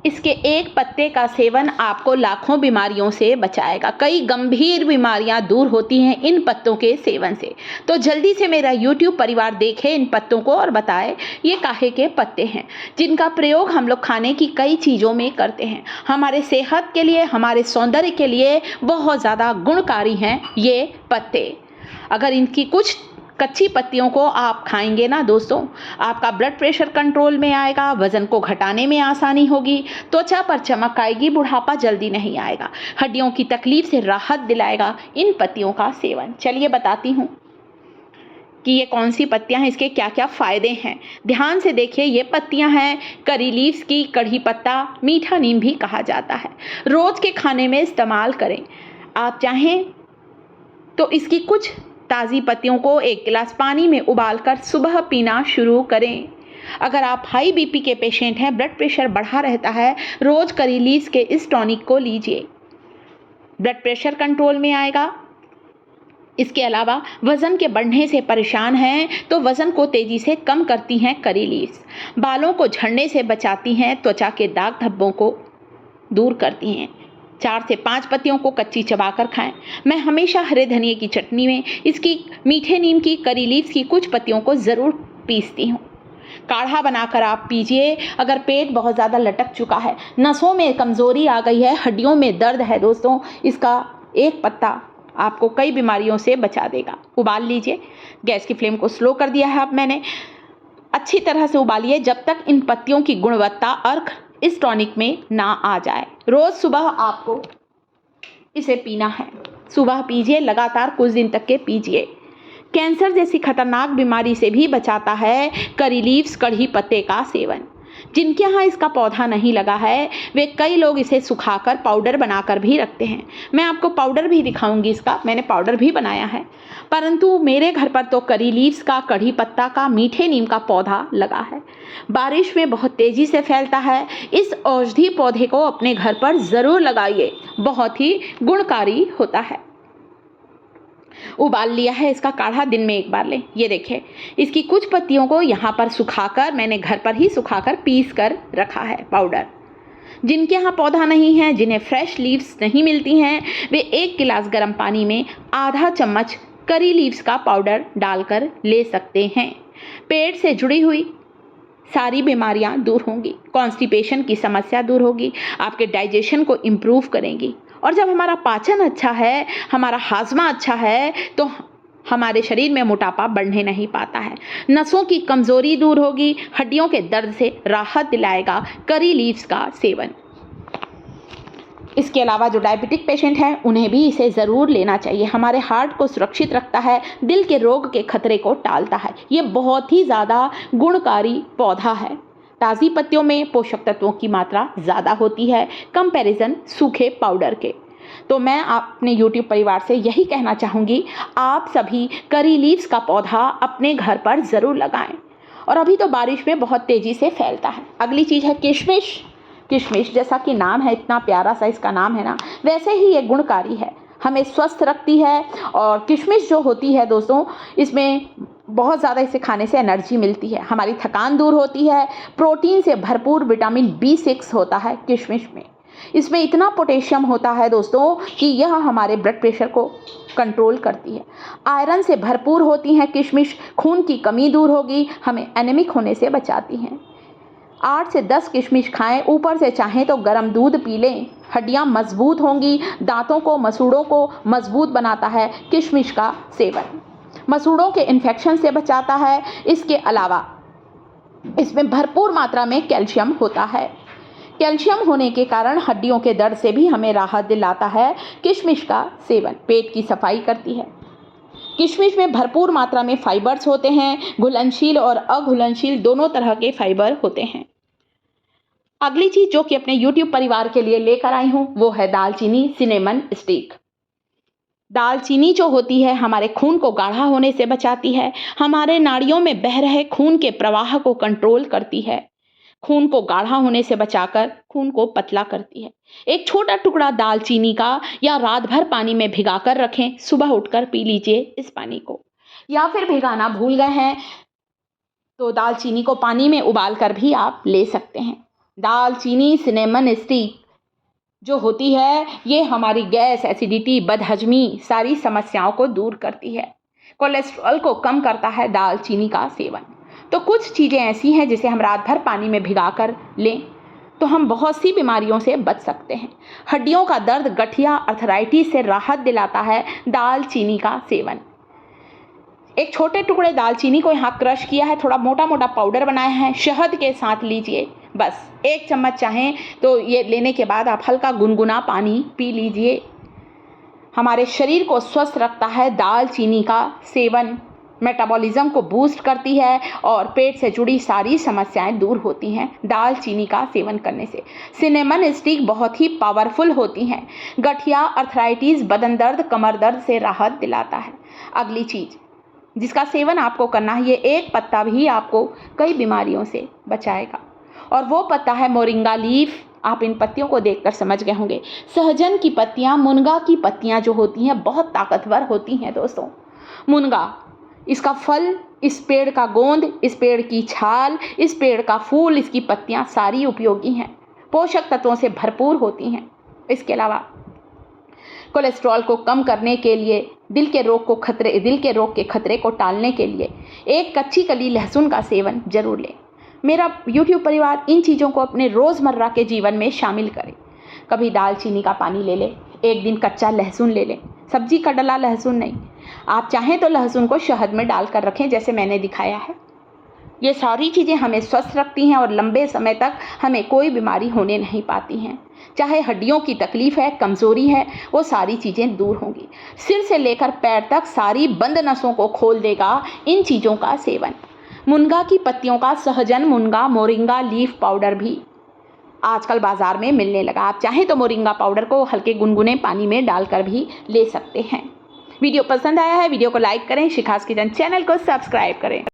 इसके एक पत्ते का सेवन आपको लाखों बीमारियों से बचाएगा। कई गंभीर बीमारियां दूर होती हैं इन पत्तों के सेवन से। तो जल्दी से मेरा YouTube परिवार देखे इन पत्तों को और बताए ये काहे के पत्ते हैं, जिनका प्रयोग हम लोग खाने की कई चीज़ों में करते हैं। हमारे सेहत के लिए, हमारे सौंदर्य के लिए बहुत ज़्यादा गुणकारी हैं ये पत्ते। अगर इनकी कुछ कच्ची पत्तियों को आप खाएंगे ना दोस्तों, आपका ब्लड प्रेशर कंट्रोल में आएगा, वजन को घटाने में आसानी होगी, त्वचा पर चमक आएगी, बुढ़ापा जल्दी नहीं आएगा, हड्डियों की तकलीफ से राहत दिलाएगा इन पत्तियों का सेवन। चलिए बताती हूँ कि ये कौन सी पत्तियां हैं, इसके क्या क्या फ़ायदे हैं। ध्यान से देखिए, ये पत्तियां हैं करी लीव्स की, कढ़ी पत्ता, मीठा नीम भी कहा जाता है। रोज़ के खाने में इस्तेमाल करें। आप चाहें तो इसकी कुछ ताज़ी पत्तियों को 1 गिलास पानी में उबालकर सुबह पीना शुरू करें। अगर आप हाई बीपी के पेशेंट हैं, ब्लड प्रेशर बढ़ा रहता है, रोज़ करी लीव्स के इस टॉनिक को लीजिए, ब्लड प्रेशर कंट्रोल में आएगा। इसके अलावा वज़न के बढ़ने से परेशान हैं तो वज़न को तेज़ी से कम करती हैं करी लीव्स। बालों को झड़ने से बचाती हैं, त्वचा के दाग धब्बों को दूर करती हैं। 4 से 5 पत्तियों को कच्ची चबाकर खाएं। मैं हमेशा हरे धनिए की चटनी में इसकी, मीठे नीम की, करी लीव्स की कुछ पत्तियों को ज़रूर पीसती हूँ। काढ़ा बनाकर आप पीजिए। अगर पेट बहुत ज़्यादा लटक चुका है, नसों में कमज़ोरी आ गई है, हड्डियों में दर्द है दोस्तों, इसका एक पत्ता आपको कई बीमारियों से बचा देगा। उबाल लीजिए। गैस की फ्लेम को स्लो कर दिया है अब मैंने। अच्छी तरह से उबालिए जब तक इन पत्तियों की गुणवत्ता अर्क इस टॉनिक में ना आ जाए। रोज़ सुबह आपको इसे पीना है। सुबह पीजिए, लगातार कुछ दिन तक के पीजिए। कैंसर जैसी खतरनाक बीमारी से भी बचाता है करी लीव्स, कढ़ी पत्ते का सेवन। जिनके यहाँ इसका पौधा नहीं लगा है, वे कई लोग इसे सुखाकर पाउडर बनाकर भी रखते हैं। मैं आपको पाउडर भी दिखाऊंगी इसका, मैंने पाउडर भी बनाया है। परंतु मेरे घर पर तो करी लीव्स का, कढ़ी पत्ता का, मीठे नीम का पौधा लगा है। बारिश में बहुत तेज़ी से फैलता है। इस औषधि पौधे को अपने घर पर ज़रूर लगाइए, बहुत ही गुणकारी होता है। उबाल लिया है, इसका काढ़ा दिन में 1 बार लें। ये देखिए, इसकी कुछ पत्तियों को यहाँ पर सुखाकर, मैंने घर पर ही सुखाकर पीस कर रखा है पाउडर। जिनके यहाँ पौधा नहीं है, जिन्हें फ्रेश लीव्स नहीं मिलती हैं, वे 1 गिलास गर्म पानी में आधा चम्मच करी लीव्स का पाउडर डालकर ले सकते हैं। पेट से जुड़ी हुई सारी बीमारियां दूर होंगी। कॉन्स्टिपेशन की समस्या दूर होगी, आपके डाइजेशन को इम्प्रूव करेंगी। और जब हमारा पाचन अच्छा है, हमारा हाजमा अच्छा है, तो हमारे शरीर में मोटापा बढ़ने नहीं पाता है। नसों की कमज़ोरी दूर होगी, हड्डियों के दर्द से राहत दिलाएगा करी लीव्स का सेवन। इसके अलावा जो डायबिटिक पेशेंट हैं, उन्हें भी इसे ज़रूर लेना चाहिए। हमारे हार्ट को सुरक्षित रखता है, दिल के रोग के खतरे को टालता है। ये बहुत ही ज़्यादा गुणकारी पौधा है। ताज़ी पत्तियों में पोषक तत्वों की मात्रा ज़्यादा होती है कंपैरिजन सूखे पाउडर के। तो मैं अपने YouTube परिवार से यही कहना चाहूँगी, आप सभी करी लीव्स का पौधा अपने घर पर ज़रूर लगाएं। और अभी तो बारिश में बहुत तेज़ी से फैलता है। अगली चीज़ है किशमिश। किशमिश जैसा कि नाम है, इतना प्यारा सा इसका नाम है ना, वैसे ही ये गुणकारी है, हमें स्वस्थ रखती है। और किशमिश जो होती है दोस्तों, इसमें बहुत ज़्यादा इसे खाने से एनर्जी मिलती है, हमारी थकान दूर होती है। प्रोटीन से भरपूर विटामिन B6 होता है किशमिश में। इसमें इतना पोटेशियम होता है दोस्तों कि यह हमारे ब्लड प्रेशर को कंट्रोल करती है। आयरन से भरपूर होती हैं किशमिश, खून की कमी दूर होगी, हमें एनीमिक होने से बचाती हैं। 8 से 10 किशमिश खाएं, ऊपर से चाहें तो गर्म दूध पी लें। हड्डियां मजबूत होंगी, दांतों को, मसूड़ों को मजबूत बनाता है किशमिश का सेवन। मसूड़ों के इन्फेक्शन से बचाता है। इसके अलावा इसमें भरपूर मात्रा में कैल्शियम होता है। कैल्शियम होने के कारण हड्डियों के दर्द से भी हमें राहत दिलाता है किशमिश का सेवन। पेट की सफाई करती है। किशमिश में भरपूर मात्रा में फाइबर्स होते हैं, घुलनशील और अघुलनशील दोनों तरह के फाइबर होते हैं। अगली चीज जो कि अपने YouTube परिवार के लिए लेकर आई हूँ, वो है दालचीनी सिनेमन स्टिक। दालचीनी जो होती है, हमारे खून को गाढ़ा होने से बचाती है, हमारे नाड़ियों में बह रहे खून के प्रवाह को कंट्रोल करती है, खून को गाढ़ा होने से बचाकर खून को पतला करती है। एक छोटा टुकड़ा दालचीनी का या रात भर पानी में भिगाकर रखें, सुबह उठकर पी लीजिए इस पानी को। या फिर भिगाना भूल गए हैं तो दालचीनी को पानी में उबाल कर भी आप ले सकते हैं। दालचीनी सिनेमन स्टिक जो होती है ये हमारी गैस, एसिडिटी, बदहजमी सारी समस्याओं को दूर करती है। कोलेस्ट्रॉल को कम करता है दालचीनी का सेवन। तो कुछ चीज़ें ऐसी हैं जिसे हम रात भर पानी में भिगाकर लें तो हम बहुत सी बीमारियों से बच सकते हैं। हड्डियों का दर्द, गठिया, अर्थराइटिस से राहत दिलाता है दालचीनी का सेवन। एक छोटे टुकड़े दालचीनी को यहाँ क्रश किया है, थोड़ा मोटा मोटा पाउडर बनाया है, शहद के साथ लीजिए। बस 1 चम्मच चाहें तो ये लेने के बाद आप हल्का गुनगुना पानी पी लीजिए। हमारे शरीर को स्वस्थ रखता है दालचीनी का सेवन, मेटाबॉलिज्म को बूस्ट करती है और पेट से जुड़ी सारी समस्याएं दूर होती हैं दालचीनी का सेवन करने से। सिनेमन स्टिक बहुत ही पावरफुल होती हैं, गठिया, अर्थराइटिस, बदन दर्द, कमर दर्द से राहत दिलाता है। अगली चीज़ जिसका सेवन आपको करना है, ये एक पत्ता भी आपको कई बीमारियों से बचाएगा और वो पत्ता है मोरिंगा लीफ। आप इन पत्तियों को देखकर समझ गए होंगे। सहजन की पत्तियाँ, मुनगा की पत्तियाँ जो होती हैं बहुत ताकतवर होती हैं दोस्तों। मुनगा, इसका फल, इस पेड़ का गोंद, इस पेड़ की छाल, इस पेड़ का फूल, इसकी पत्तियाँ सारी उपयोगी हैं, पोषक तत्वों से भरपूर होती हैं। इसके अलावा कोलेस्ट्रॉल को कम करने के लिए, दिल के रोग के खतरे को टालने के लिए एक कच्ची कली लहसुन का सेवन जरूर लें। मेरा YouTube परिवार इन चीज़ों को अपने रोज़मर्रा के जीवन में शामिल करें। कभी दालचीनी का पानी ले लें, एक दिन कच्चा लहसुन ले लें, सब्जी का डला लहसुन नहीं। आप चाहें तो लहसुन को शहद में डालकर रखें जैसे मैंने दिखाया है। ये सारी चीज़ें हमें स्वस्थ रखती हैं और लंबे समय तक हमें कोई बीमारी होने नहीं पाती हैं। चाहे हड्डियों की तकलीफ़ है, कमज़ोरी है, वो सारी चीज़ें दूर होंगी। सिर से लेकर पैर तक सारी बंद नसों को खोल देगा इन चीज़ों का सेवन। मुनगा की पत्तियों का सहजन मुनगा मोरिंगा लीफ पाउडर भी आजकल बाज़ार में मिलने लगा। आप चाहें तो मोरिंगा पाउडर को हल्के गुनगुने पानी में डालकर भी ले सकते हैं। वीडियो पसंद आया है, वीडियो को लाइक करें, शिखास किचन चैनल को सब्सक्राइब करें।